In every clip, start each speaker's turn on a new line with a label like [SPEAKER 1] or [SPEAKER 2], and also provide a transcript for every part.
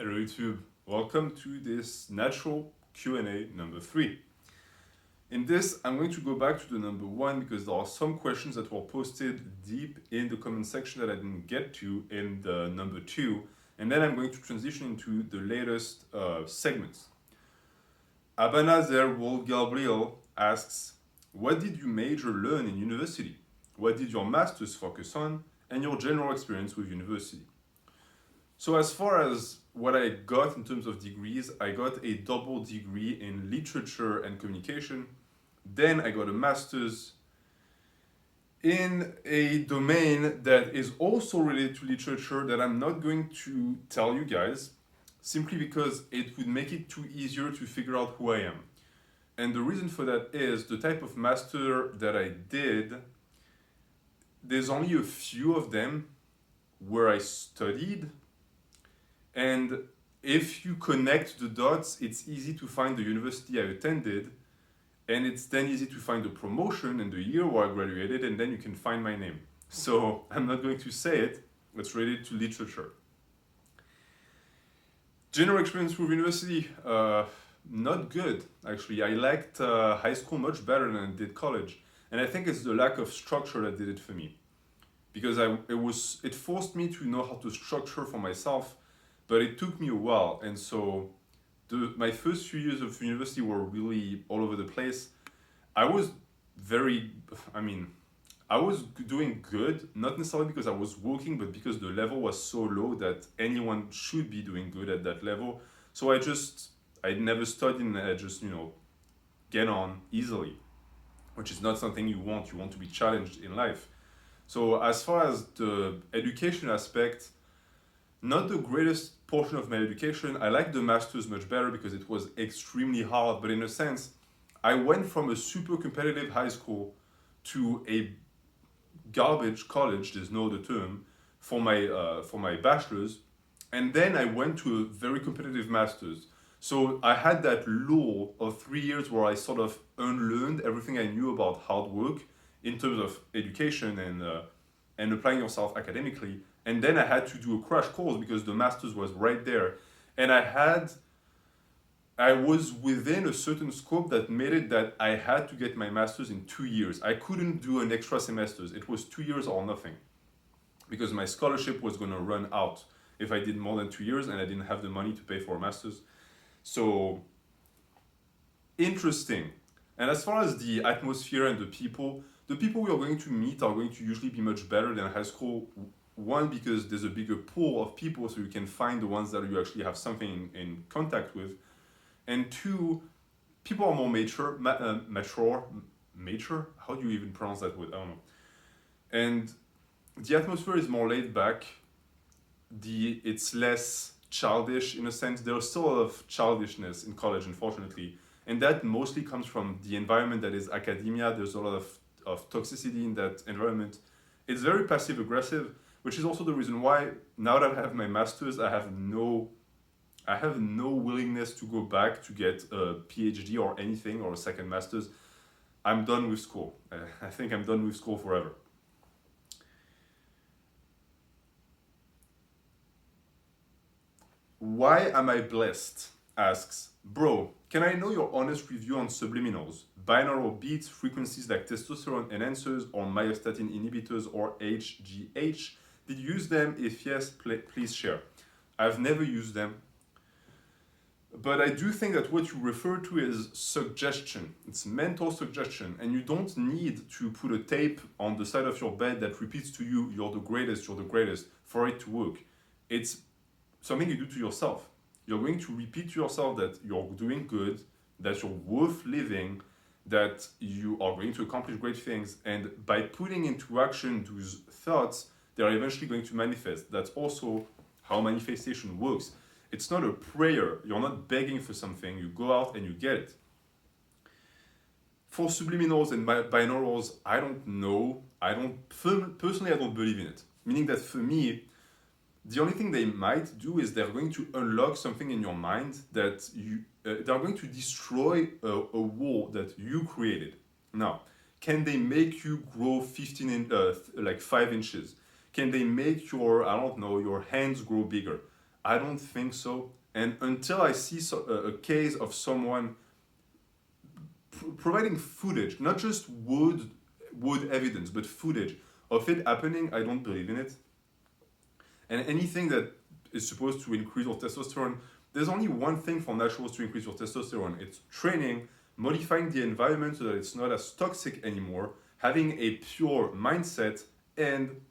[SPEAKER 1] Hello YouTube, welcome to this natural Q&A number 3. In this, I'm going to go back to the number 1 because there are some questions that were posted deep in the comment section that I didn't get to in the number 2, and then I'm going to transition into the latest segments. Abanazer Wol Gabriel asks, what did you major learn in university? What did your master's focus on? And your general experience with university? So as far as what I got in terms of degrees, I got a double degree in literature and communication. Then I got a master's in a domain that is also related to literature that I'm not going to tell you guys, simply because it would make it too easier to figure out who I am. And the reason for that is the type of master that I did, there's only a few of them where I studied. And if you connect the dots, it's easy to find the university I attended, and it's then easy to find the promotion and the year where I graduated, and then you can find my name. So I'm not going to say it, it's related to literature. General experience with university, not good, actually. I liked high school much better than I did college. And I think it's the lack of structure that did it for me. Because it forced me to know how to structure for myself, but it took me a while. And so my first few years of university were really all over the place. I was doing good, not necessarily because I was working, but because the level was so low that anyone should be doing good at that level. So I never studied, and I just, get on easily, which is not something you want. You want to be challenged in life. So as far as the education aspect, not the greatest portion of my education. I like the master's much better because it was extremely hard, but in a sense, I went from a super competitive high school to a garbage college, there's no other term, for my bachelor's, and then I went to a very competitive master's. So I had that lull of 3 years where I sort of unlearned everything I knew about hard work in terms of education and applying yourself academically. And then I had to do a crash course because the master's was right there. And I was within a certain scope that made it that I had to get my master's in 2 years. I couldn't do an extra semesters. It was 2 years or nothing because my scholarship was going to run out if I did more than 2 years and I didn't have the money to pay for a master's. So interesting. And as far as the atmosphere and the people we are going to meet are going to usually be much better than high school. One, because there's a bigger pool of people, so you can find the ones that you actually have something in contact with. And two, people are more mature. How do you even pronounce that word? I don't know. And the atmosphere is more laid back. It's less childish in a sense. There's still a lot of childishness in college, unfortunately. And that mostly comes from the environment that is academia. There's a lot of toxicity in that environment. It's very passive aggressive, which is also the reason why now that I have my master's, I have no willingness to go back to get a PhD or anything or a second master's. I'm done with school. I think I'm done with school forever. Why am I blessed? Asks, bro, can I know your honest review on subliminals, binaural beats, frequencies like testosterone enhancers or myostatin inhibitors or HGH? Did you use them? If yes, please share. I've never used them. But I do think that what you refer to is suggestion. It's mental suggestion, and you don't need to put a tape on the side of your bed that repeats to you, you're the greatest, for it to work. It's something you do to yourself. You're going to repeat to yourself that you're doing good, that you're worth living, that you are going to accomplish great things, and by putting into action those thoughts, they are eventually going to manifest. That's also how manifestation works. It's not a prayer. You're not begging for something. You go out and you get it. For subliminals and binaurals, I don't know. Personally, I don't believe in it. Meaning that for me, the only thing they might do is they're going to unlock something in your mind that they're going to destroy a wall that you created. Now, can they make you grow 5 inches? Can they make your hands grow bigger? I don't think so. And until I see a case of someone providing footage, not just wood evidence, but footage of it happening, I don't believe in it. And anything that is supposed to increase your testosterone, there's only one thing for naturals to increase your testosterone. It's training, modifying the environment so that it's not as toxic anymore, having a pure mindset, and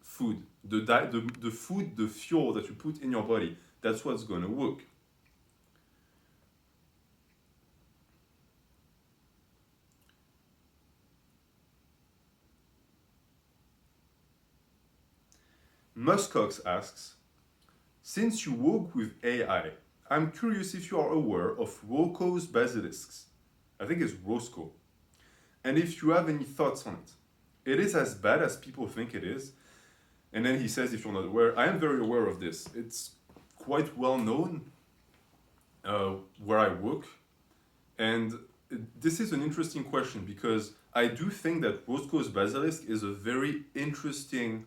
[SPEAKER 1] food. The food, the fuel that you put in your body, that's what's gonna work. Muskox asks, since you work with AI, I'm curious if you are aware of Roko's basilisks. I think it's Roscoe. And if you have any thoughts on it. It is as bad as people think it is. And then he says, if you're not aware, I am very aware of this. It's quite well known where I work. And this is an interesting question because I do think that Roscoe's basilisk is a very interesting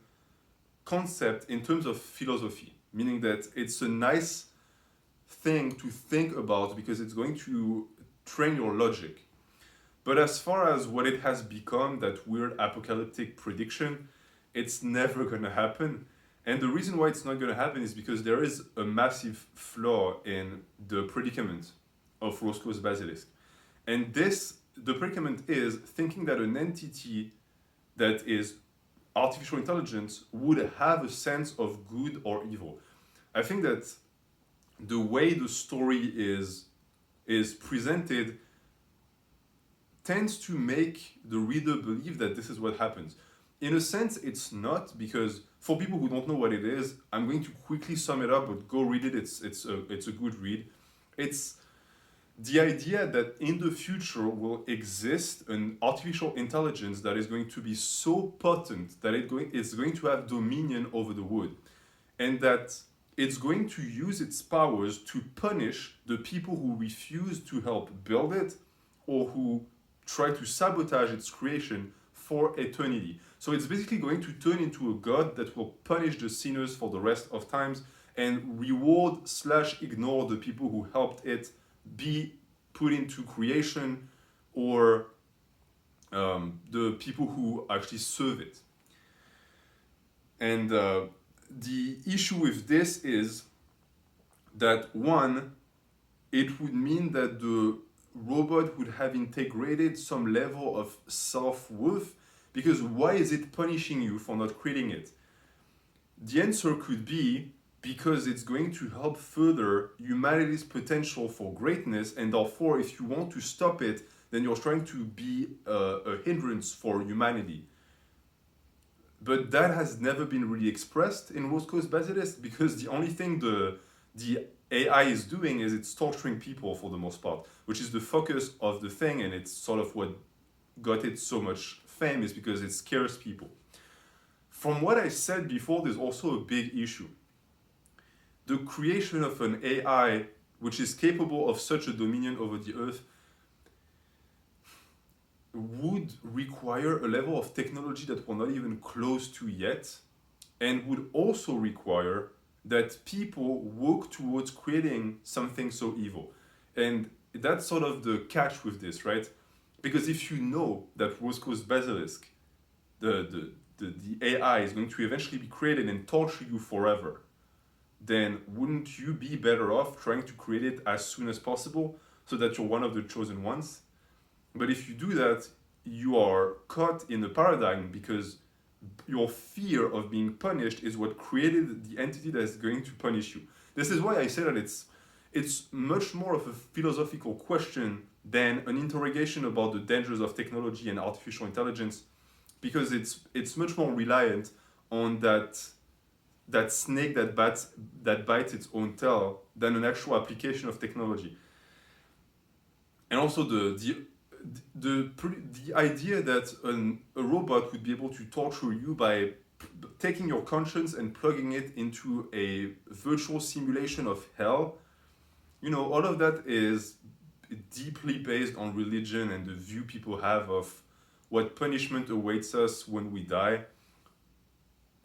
[SPEAKER 1] concept in terms of philosophy, meaning that it's a nice thing to think about because it's going to train your logic. But as far as what it has become, that weird apocalyptic prediction, it's never going to happen. And the reason why it's not going to happen is because there is a massive flaw in the predicament of Roscoe's basilisk. And the predicament is thinking that an entity that is artificial intelligence would have a sense of good or evil. I think that the way the story is presented tends to make the reader believe that this is what happens. In a sense, it's not, because for people who don't know what it is, I'm going to quickly sum it up, but go read it. It's a good read. It's the idea that in the future will exist an artificial intelligence that is going to be so potent that it's going to have dominion over the wood, and that it's going to use its powers to punish the people who refuse to help build it or who try to sabotage its creation for eternity. So it's basically going to turn into a god that will punish the sinners for the rest of times and reward / ignore the people who helped it be put into creation, or the people who actually serve it. And the issue with this is that, one, it would mean that the robot would have integrated some level of self-worth, because why is it punishing you for not creating it? The answer could be because it's going to help further humanity's potential for greatness, and therefore if you want to stop it, then you're trying to be a hindrance for humanity. But that has never been really expressed in Roscoe's basilisk, because the only thing the AI is doing is it's torturing people for the most part, which is the focus of the thing, and it's sort of what got it so much fame, is because it scares people. From what I said before, there's also a big issue. The creation of an AI which is capable of such a dominion over the earth would require a level of technology that we're not even close to yet, and would also require that people work towards creating something so evil. And that's sort of the catch with this, right? Because if you know that Roscoe's basilisk, the AI is going to eventually be created and torture you forever, then wouldn't you be better off trying to create it as soon as possible so that you're one of the chosen ones? But if you do that, you are caught in a paradigm, because your fear of being punished is what created the entity that is going to punish you. This is why I say that it's much more of a philosophical question than an interrogation about the dangers of technology and artificial intelligence, because it's much more reliant on that snake that bites its own tail than an actual application of technology. And also the idea that a robot would be able to torture you by taking your conscience and plugging it into a virtual simulation of hell, all of that is deeply based on religion and the view people have of what punishment awaits us when we die.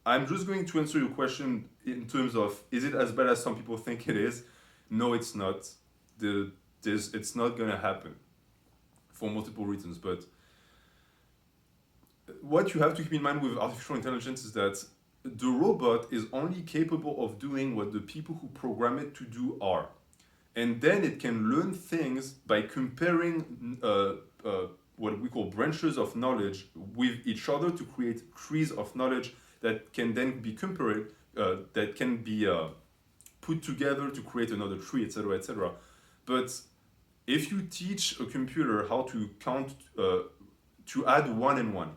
[SPEAKER 1] I'm just going to answer your question in terms of, is it as bad as some people think it is? No, it's not. It's not gonna happen for multiple reasons. But what you have to keep in mind with artificial intelligence is that the robot is only capable of doing what the people who program it to do are. And then it can learn things by comparing what we call branches of knowledge with each other to create trees of knowledge that can then be compared, that can be put together to create another tree, etc., etc. But if you teach a computer how to count, to add 1 and 1,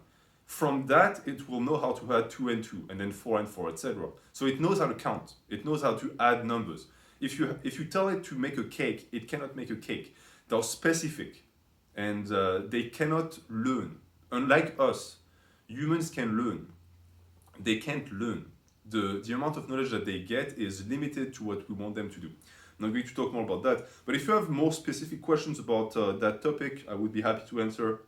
[SPEAKER 1] from that it will know how to add 2 and 2, and then 4 and 4, etc. So it knows how to count. It knows how to add numbers. If you tell it to make a cake, it cannot make a cake. They're specific, and they cannot learn. Unlike us, humans can learn. They can't learn. The amount of knowledge that they get is limited to what we want them to do. I'm not going to talk more about that, but if you have more specific questions about that topic, I would be happy to answer.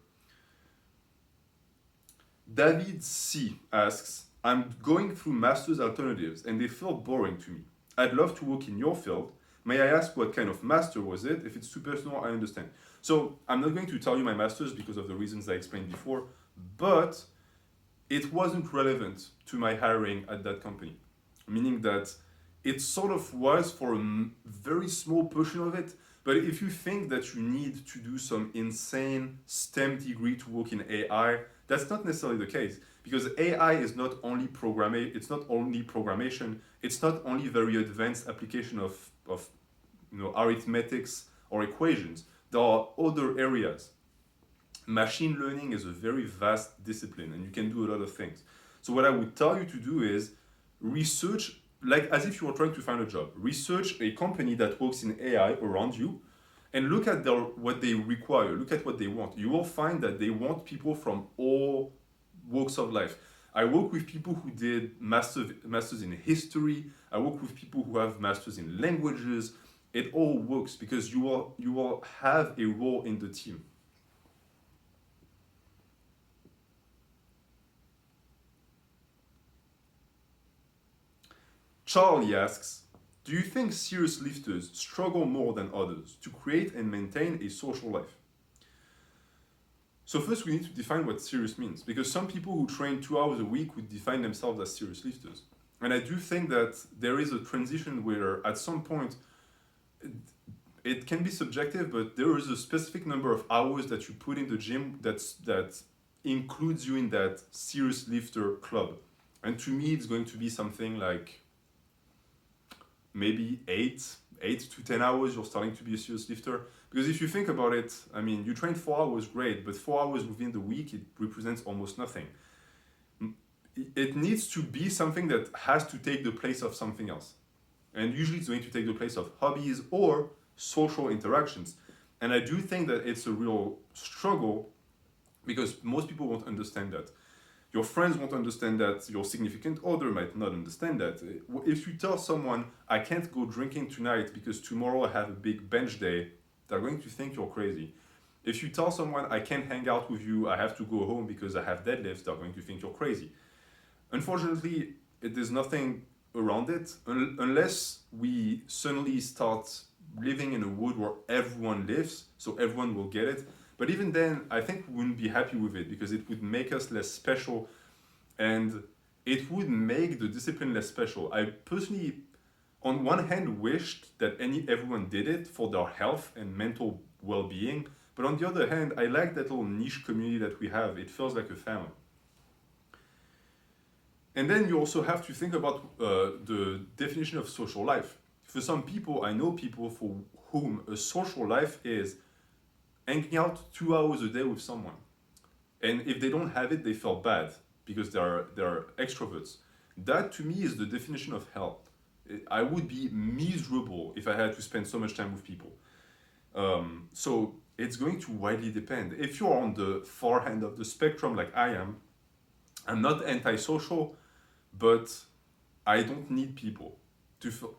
[SPEAKER 1] David C. asks, I'm going through master's alternatives and they feel boring to me. I'd love to work in your field. May I ask what kind of master was it? If it's too personal, I understand. So I'm not going to tell you my master's because of the reasons I explained before, but it wasn't relevant to my hiring at that company. Meaning that it sort of was for a very small portion of it, but if you think that you need to do some insane STEM degree to work in AI, that's not necessarily the case, because AI is not only it's not only programmation, it's not only very advanced application of arithmetics or equations. There are other areas. Machine learning is a very vast discipline and you can do a lot of things. So what I would tell you to do is research, like as if you were trying to find a job. Research a company that works in AI around you and look at what they require, look at what they want. You will find that they want people from all walks of life. I work with people who did masters in history. I work with people who have masters in languages. It all works because you will have a role in the team. Charlie asks, do you think serious lifters struggle more than others to create and maintain a social life? So first we need to define what serious means, because some people who train 2 hours a week would define themselves as serious lifters. And I do think that there is a transition where at some point, it can be subjective, but there is a specific number of hours that you put in the gym that includes you in that serious lifter club. And to me, it's going to be something like maybe 8 to 10 hours, you're starting to be a serious lifter. Because if you think about it, I mean, you train 4 hours, great, but 4 hours within the week, it represents almost nothing. It needs to be something that has to take the place of something else. And usually it's going to take the place of hobbies or social interactions. And I do think that it's a real struggle because most people won't understand that. Your friends won't understand that. Your significant other might not understand that. If you tell someone, I can't go drinking tonight because tomorrow I have a big bench day, they're going to think you're crazy. If you tell someone, I can't hang out with you, I have to go home because I have deadlifts, they're going to think you're crazy. Unfortunately, there's nothing around it unless we suddenly start living in a world where everyone lives, so everyone will get it. But even then, I think we wouldn't be happy with it because it would make us less special and it would make the discipline less special. I personally, on one hand, wished that everyone did it for their health and mental well-being. But on the other hand, I like that little niche community that we have. It feels like a family. And then you also have to think about the definition of social life. For some people, I know people for whom a social life is hanging out 2 hours a day with someone. And if they don't have it, they feel bad because they're extroverts. That to me is the definition of hell. I would be miserable if I had to spend so much time with people. So it's going to widely depend. If you're on the far end of the spectrum like I am, I'm not antisocial, but I don't need people to feel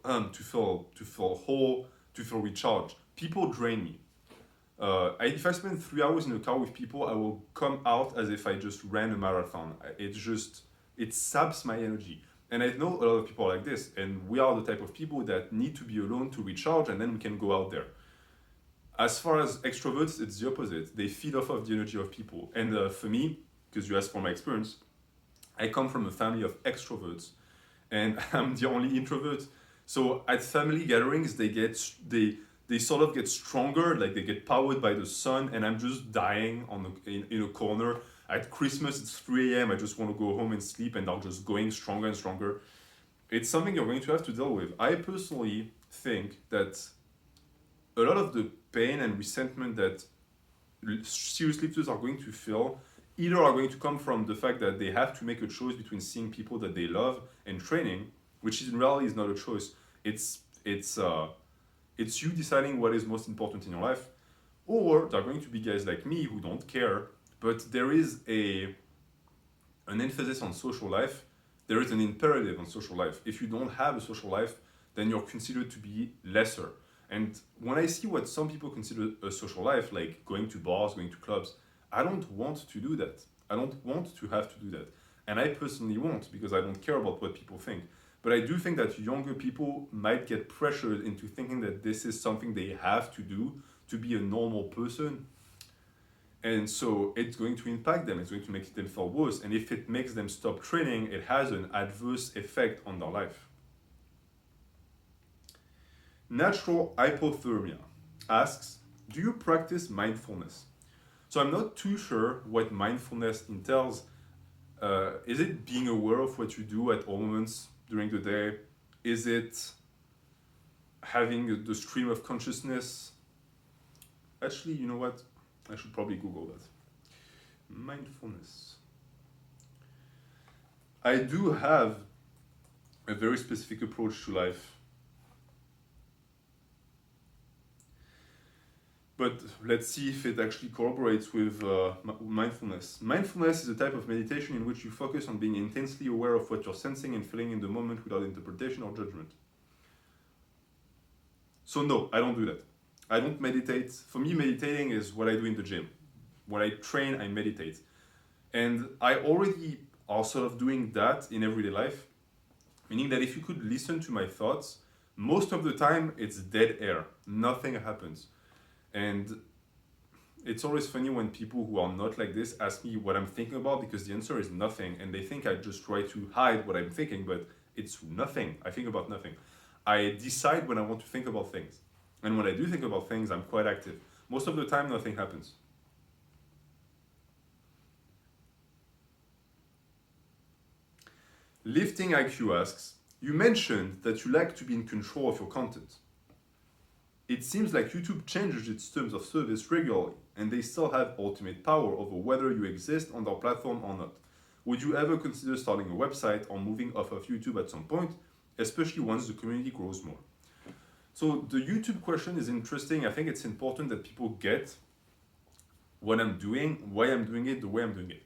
[SPEAKER 1] whole, to feel recharged. People drain me. If I spend 3 hours in a car with people, I will come out as if I just ran a marathon. It's it saps my energy. And I know a lot of people like this, and we are the type of people that need to be alone to recharge, and then we can go out there. As far as extroverts, it's the opposite. They feed off of the energy of people. And for me, because you asked for my experience, I come from a family of extroverts, and I'm the only introvert. So at family gatherings, they sort of get stronger, like they get powered by the sun, and I'm just dying in a corner. At Christmas, it's 3 a.m. I just want to go home and sleep, and I'm just going stronger and stronger. It's something you're going to have to deal with. I personally think that a lot of the pain and resentment that serious lifters are going to feel either are going to come from the fact that they have to make a choice between seeing people that they love and training, which in reality is not a choice. It's you deciding what is most important in your life, or there are going to be guys like me who don't care, but there is an emphasis on social life. There is an imperative on social life. If you don't have a social life, then you're considered to be lesser. And when I see what some people consider a social life, like going to bars, going to clubs, I don't want to do that. I don't want to have to do that. And I personally won't, because I don't care about what people think. But I do think that younger people might get pressured into thinking that this is something they have to do to be a normal person. And so it's going to impact them. It's going to make them feel worse. And if it makes them stop training, it has an adverse effect on their life. Natural Hypothermia asks, do you practice mindfulness? So I'm not too sure what mindfulness entails. Is it being aware of what you do at all moments during the day? Is it having the stream of consciousness? Actually, you know what? I should probably Google that. Mindfulness. I do have a very specific approach to life. But let's see if it actually corroborates with mindfulness. Mindfulness is a type of meditation in which you focus on being intensely aware of what you're sensing and feeling in the moment without interpretation or judgment. So no, I don't do that. I don't meditate. For me, meditating is what I do in the gym. When I train, I meditate. And I already are sort of doing that in everyday life, meaning that if you could listen to my thoughts, most of the time it's dead air. Nothing happens. And it's always funny when people who are not like this ask me what I'm thinking about, because the answer is nothing, and they think I just try to hide what I'm thinking, but it's nothing. I think about nothing. I decide when I want to think about things. And when I do think about things, I'm quite active. Most of the time, nothing happens. Lifting IQ asks, you mentioned that you like to be in control of your content. It seems like YouTube changes its terms of service regularly, and they still have ultimate power over whether you exist on their platform or not. Would you ever consider starting a website or moving off of YouTube at some point, especially once the community grows more? So the YouTube question is interesting. I think it's important that people get what I'm doing, why I'm doing it, the way I'm doing it.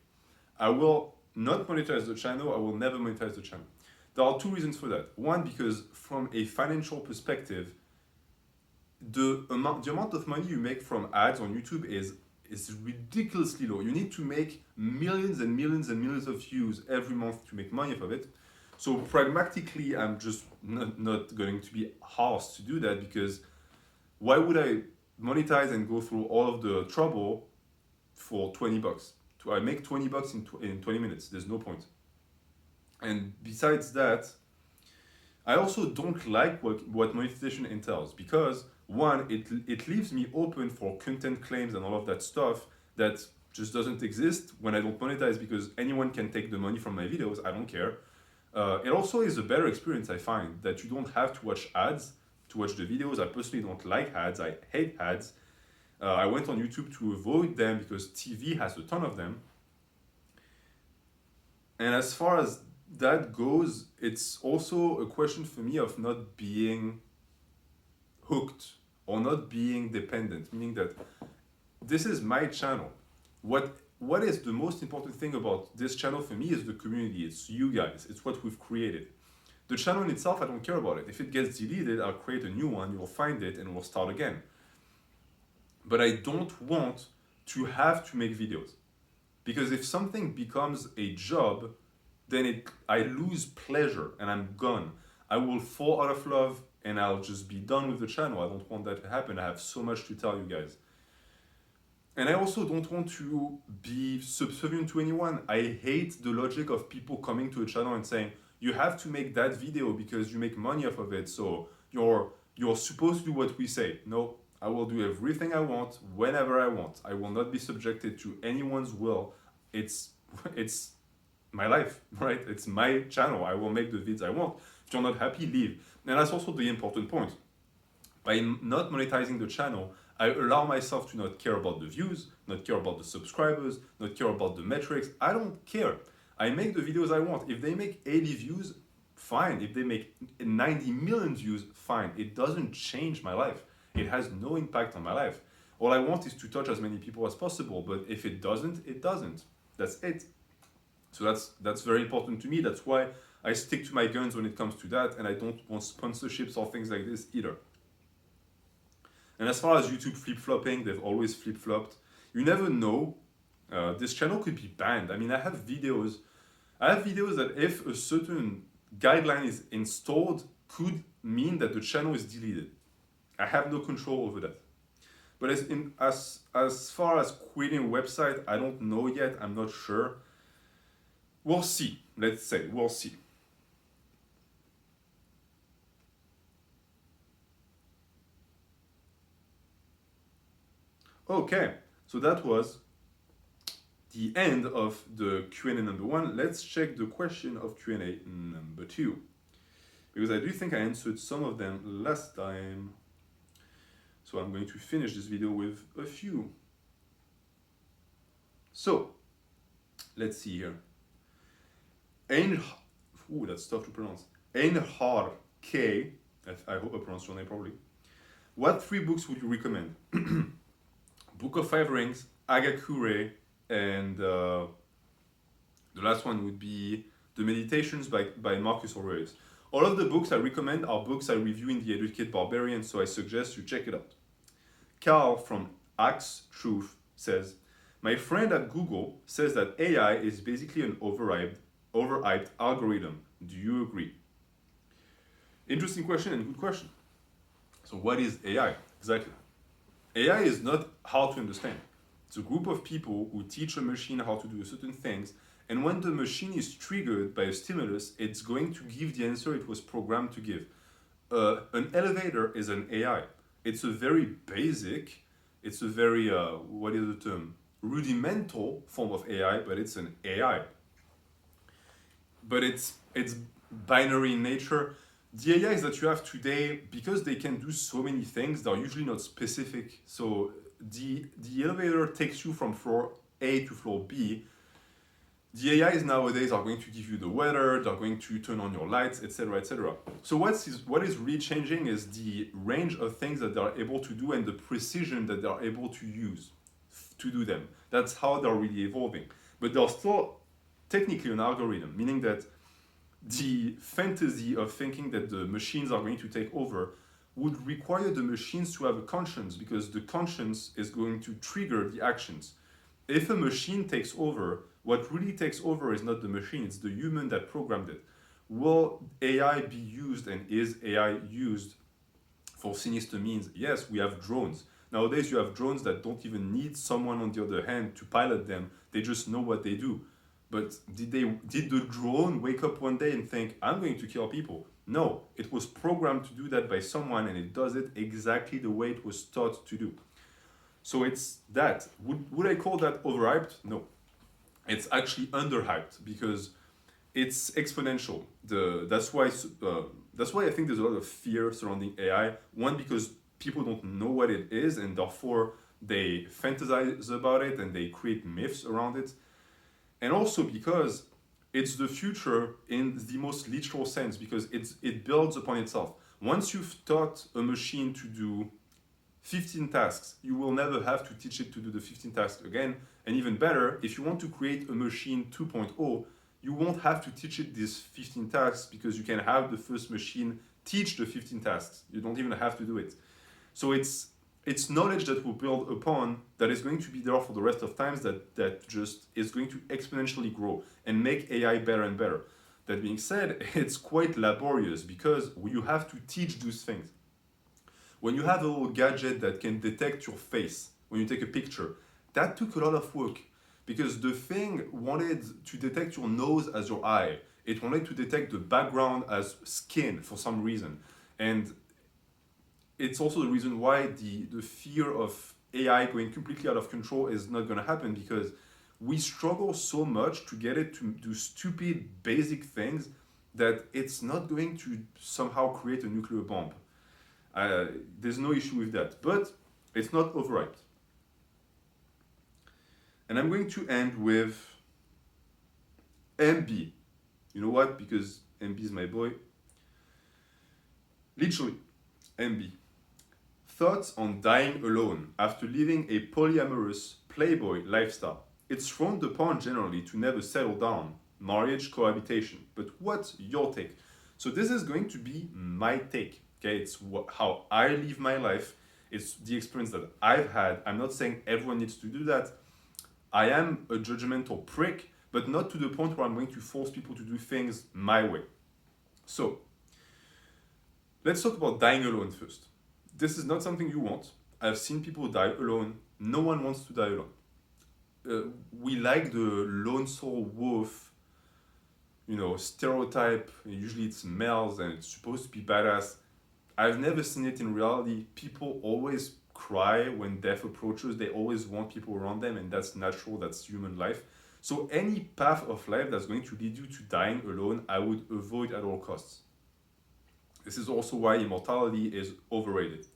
[SPEAKER 1] I will not monetize the channel. I will never monetize the channel. There are two reasons for that. One, because from a financial perspective, the amount of money you make from ads on YouTube is ridiculously low. You need to make millions and millions and millions of views every month to make money off of it. So pragmatically, I'm just not going to be asked to do that, because why would I monetize and go through all of the trouble for $20? I make $20 in 20 minutes. There's no point. And besides that, I also don't like what monetization entails, because one, it leaves me open for content claims and all of that stuff that just doesn't exist when I don't monetize, because anyone can take the money from my videos. I don't care. It also is a better experience, I find, that you don't have to watch ads to watch the videos. I personally don't like ads. I hate ads. I went on YouTube to avoid them because TV has a ton of them. And as far as that goes, it's also a question for me of not being hooked or not being dependent, meaning that this is my channel. What is the most important thing about this channel for me is the community. It's you guys. It's what we've created. The channel in itself, I don't care about it. If it gets deleted, I'll create a new one. You'll find it and we'll start again. But I don't want to have to make videos, because if something becomes a job, then I lose pleasure and I'm gone. I will fall out of love and I'll just be done with the channel. I don't want that to happen. I have so much to tell you guys. And I also don't want to be subservient to anyone. I hate the logic of people coming to a channel and saying, you have to make that video because you make money off of it. So you're supposed to do what we say. No, I will do everything I want, whenever I want. I will not be subjected to anyone's will. It's my life, right? It's my channel. I will make the vids I want. If you're not happy, leave. And that's also the important point. By not monetizing the channel, I allow myself to not care about the views, not care about the subscribers, not care about the metrics. I don't care. I make the videos I want. If they make 80 views, fine. If they make 90 million views, fine. It doesn't change my life. It has no impact on my life. All I want is to touch as many people as possible, but if it doesn't, it doesn't. That's it. So that's very important to me. That's why I stick to my guns when it comes to that, and I don't want sponsorships or things like this either. And as far as YouTube flip-flopping, they've always flip-flopped. You never know. This channel could be banned. I mean, I have videos that if a certain guideline is installed, could mean that the channel is deleted. I have no control over that. But as far as quitting a website, I don't know yet. I'm not sure. We'll see. Let's say we'll see. Okay, so that was the end of the Q&A number 1. Let's check the question of Q&A number 2. Because I do think I answered some of them last time. So I'm going to finish this video with a few. So, let's see here. That's tough to pronounce. Einhar K, I hope I pronounced your name properly. What 3 books would you recommend? Book of Five Rings, Agakure, and the last one would be The Meditations by Marcus Aurelius. All of the books I recommend are books I review in The Educated Barbarian, so I suggest you check it out. Carl from Axe Truth says, my friend at Google says that AI is basically an overhyped algorithm. Do you agree? Interesting question and good question. So what is AI? Exactly. AI is not hard to understand. It's a group of people who teach a machine how to do certain things, and when the machine is triggered by a stimulus, it's going to give the answer it was programmed to give. An elevator is an AI. It's a very basic, it's a very, what is the term? Rudimental form of AI, but it's an AI. But it's binary in nature. The AIs that you have today, because they can do so many things, they're usually not specific. So the elevator takes you from floor A to floor B. The AIs nowadays are going to give you the weather, they're going to turn on your lights, etc., etc. So what is really changing is the range of things that they're able to do and the precision that they're able to use to do them. That's how they're really evolving. But they're still technically an algorithm, meaning that the fantasy of thinking that the machines are going to take over would require the machines to have a conscience, because the conscience is going to trigger the actions. If a machine takes over, what really takes over is not the machine, it's the human that programmed it. Will AI be used, and is AI used for sinister means? Yes, we have drones. Nowadays you have drones that don't even need someone on the other hand to pilot them, they just know what they do. But did the drone wake up one day and think, I'm going to kill people? No, it was programmed to do that by someone, and it does it exactly the way it was taught to do. So it's that. Would I call that overhyped? No. It's actually underhyped, because it's exponential. That's why I think there's a lot of fear surrounding AI. One, because people don't know what it is, and therefore they fantasize about it and they create myths around it. And also because it's the future in the most literal sense, because it builds upon itself. Once you've taught a machine to do 15 tasks, you will never have to teach it to do the 15 tasks again. And even better, if you want to create a machine 2.0, you won't have to teach it these 15 tasks, because you can have the first machine teach the 15 tasks. You don't even have to do it. So it's it's knowledge that will build upon that is going to be there for the rest of times that just is going to exponentially grow and make AI better and better. That being said, it's quite laborious because you have to teach those things. When you have a little gadget that can detect your face when you take a picture, that took a lot of work because the thing wanted to detect your nose as your eye. It wanted to detect the background as skin for some reason. And it's also the reason why the fear of AI going completely out of control is not going to happen because we struggle so much to get it to do stupid basic things that it's not going to somehow create a nuclear bomb. There's no issue with that, but it's not overhyped. And I'm going to end with MB. You know what? Because MB is my boy. Literally, MB. Thoughts on dying alone after living a polyamorous playboy lifestyle. It's frowned upon generally to never settle down, marriage, cohabitation. But what's your take? So this is going to be my take. Okay, it's how I live my life. It's the experience that I've had. I'm not saying everyone needs to do that. I am a judgmental prick, but not to the point where I'm going to force people to do things my way. So, let's talk about dying alone first. This is not something you want. I've seen people die alone. No one wants to die alone. We like the lone soul wolf, stereotype. Usually it's males and it's supposed to be badass. I've never seen it in reality. People always cry when death approaches. They always want people around them, and that's natural, that's human life. So any path of life that's going to lead you to dying alone, I would avoid at all costs. This is also why immortality is overrated.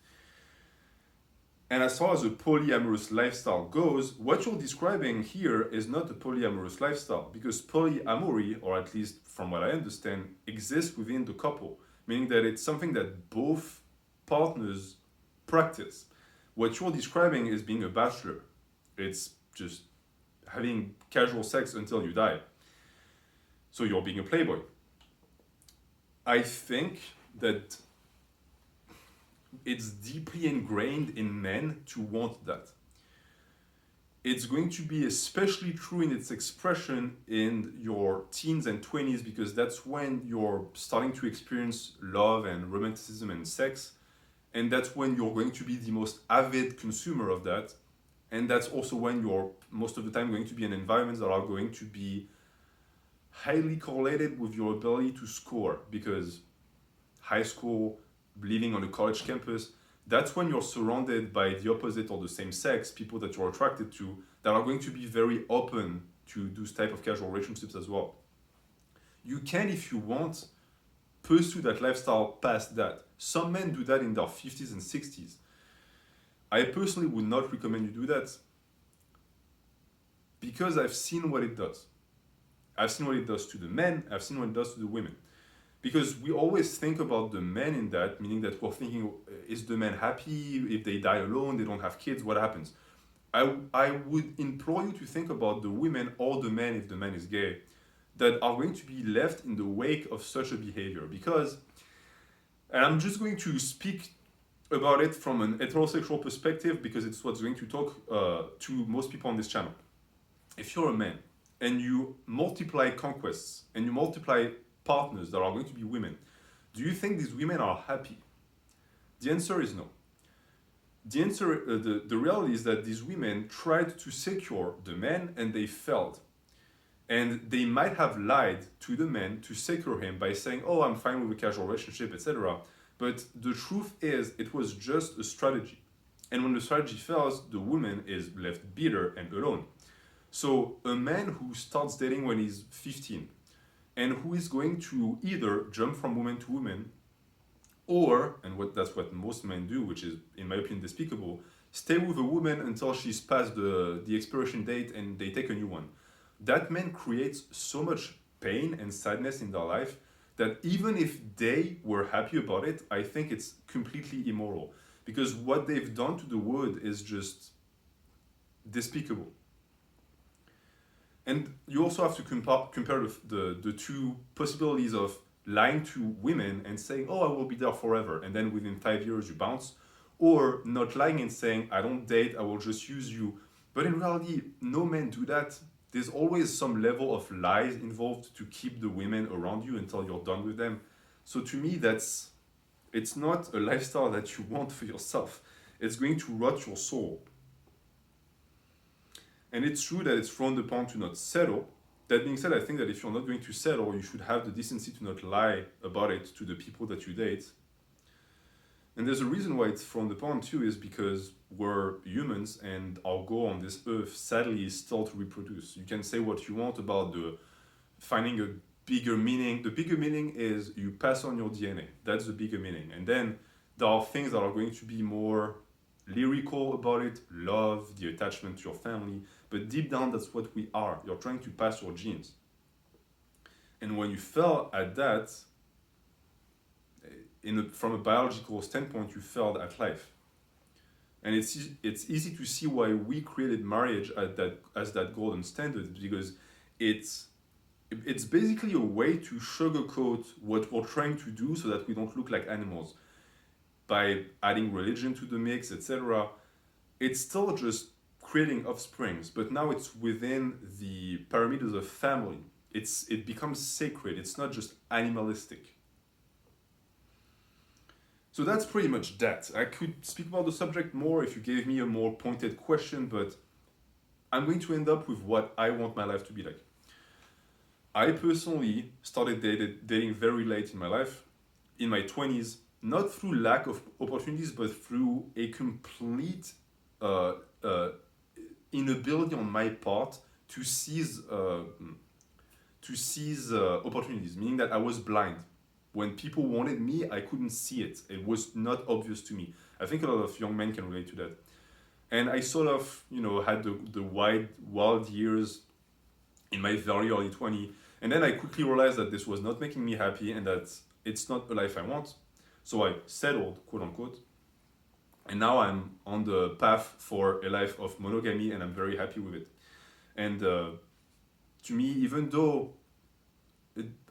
[SPEAKER 1] And as far as a polyamorous lifestyle goes, what you're describing here is not a polyamorous lifestyle because polyamory, or at least from what I understand, exists within the couple, meaning that it's something that both partners practice. What you're describing is being a bachelor. It's just having casual sex until you die. So you're being a playboy. I think that it's deeply ingrained in men to want that. It's going to be especially true in its expression in your teens and 20s because that's when you're starting to experience love and romanticism and sex. And that's when you're going to be the most avid consumer of that. And that's also when you're most of the time going to be in environments that are going to be highly correlated with your ability to score because high school, living on a college campus, that's when you're surrounded by the opposite or the same sex, people that you're attracted to, that are going to be very open to those type of casual relationships as well. You can, if you want, pursue that lifestyle past that. Some men do that in their 50s and 60s. I personally would not recommend you do that because I've seen what it does. I've seen what it does to the men, I've seen what it does to the women. Because we always think about the men in that, meaning that we're thinking, is the man happy? If they die alone, they don't have kids, what happens? I would implore you to think about the women or the men, if the man is gay, that are going to be left in the wake of such a behavior. Because, and I'm just going to speak about it from an heterosexual perspective because it's what's going to talk to most people on this channel. If you're a man and you multiply conquests and you multiply partners that are going to be women, do you think these women are happy? The answer is no. The answer, the reality is that these women tried to secure the men and they failed. And they might have lied to the man to secure him by saying, oh, I'm fine with a casual relationship, etc. But the truth is, it was just a strategy. And when the strategy fails, the woman is left bitter and alone. So a man who starts dating when he's 15 and who is going to either jump from woman to woman or, and that's what most men do, which is, in my opinion, despicable, stay with a woman until she's past the expiration date and they take a new one. That man creates so much pain and sadness in their life that even if they were happy about it, I think it's completely immoral. Because what they've done to the wood is just despicable. And you also have to compare the two possibilities of lying to women and saying, oh, I will be there forever, and then within 5 years you bounce, or not lying and saying, I don't date, I will just use you. But in reality, no men do that. There's always some level of lies involved to keep the women around you until you're done with them. So to me, it's not a lifestyle that you want for yourself. It's going to rot your soul. And it's true that it's frowned upon to not settle. That being said, I think that if you're not going to settle, you should have the decency to not lie about it to the people that you date. And there's a reason why it's frowned upon too, is because we're humans and our goal on this earth, sadly, is still to reproduce. You can say what you want about finding a bigger meaning. The bigger meaning is you pass on your DNA. That's the bigger meaning. And then there are things that are going to be more lyrical about it, love, the attachment to your family. But deep down, that's what we are. You're trying to pass your genes. And when you fail at that, from a biological standpoint, you failed at life. And it's easy to see why we created marriage as that golden standard, because it's basically a way to sugarcoat what we're trying to do so that we don't look like animals. By adding religion to the mix, etc., it's still just creating offsprings, but now it's within the parameters of family. It becomes sacred. It's not just animalistic. So that's pretty much that. I could speak about the subject more if you gave me a more pointed question, but I'm going to end up with what I want my life to be like. I personally started dating very late in my life, in my 20s, not through lack of opportunities, but through a complete inability on my part to seize opportunities, meaning that I was blind. When people wanted me, I couldn't see it. It was not obvious to me. I think a lot of young men can relate to that. And I sort of, had the wild years in my very early 20s. And then I quickly realized that this was not making me happy and that it's not a life I want. So I settled, quote unquote. And now I'm on the path for a life of monogamy and I'm very happy with it. And to me, even though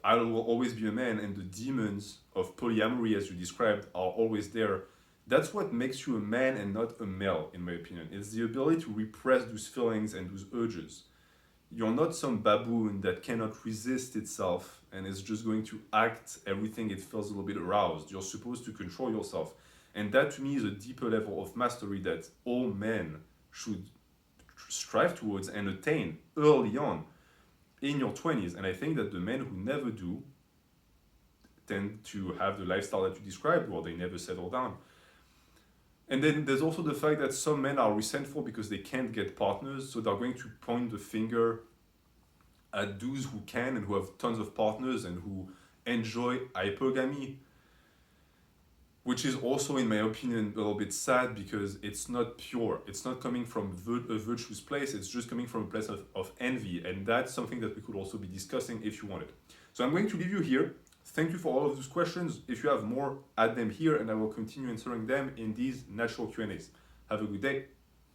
[SPEAKER 1] I will always be a man and the demons of polyamory, as you described, are always there, that's what makes you a man and not a male, in my opinion. It's the ability to repress those feelings and those urges. You're not some baboon that cannot resist itself and is just going to act everything it feels a little bit aroused. You're supposed to control yourself. And that to me is a deeper level of mastery that all men should strive towards and attain early on in your 20s. And I think that the men who never do tend to have the lifestyle that you described, where they never settle down. And then there's also the fact that some men are resentful because they can't get partners, so they're going to point the finger at those who can and who have tons of partners and who enjoy hypergamy, which is also, in my opinion, a little bit sad because it's not pure. It's not coming from a virtuous place. It's just coming from a place of envy. And that's something that we could also be discussing if you wanted. So I'm going to leave you here. Thank you for all of those questions. If you have more, add them here and I will continue answering them in these natural Q&As. Have a good day.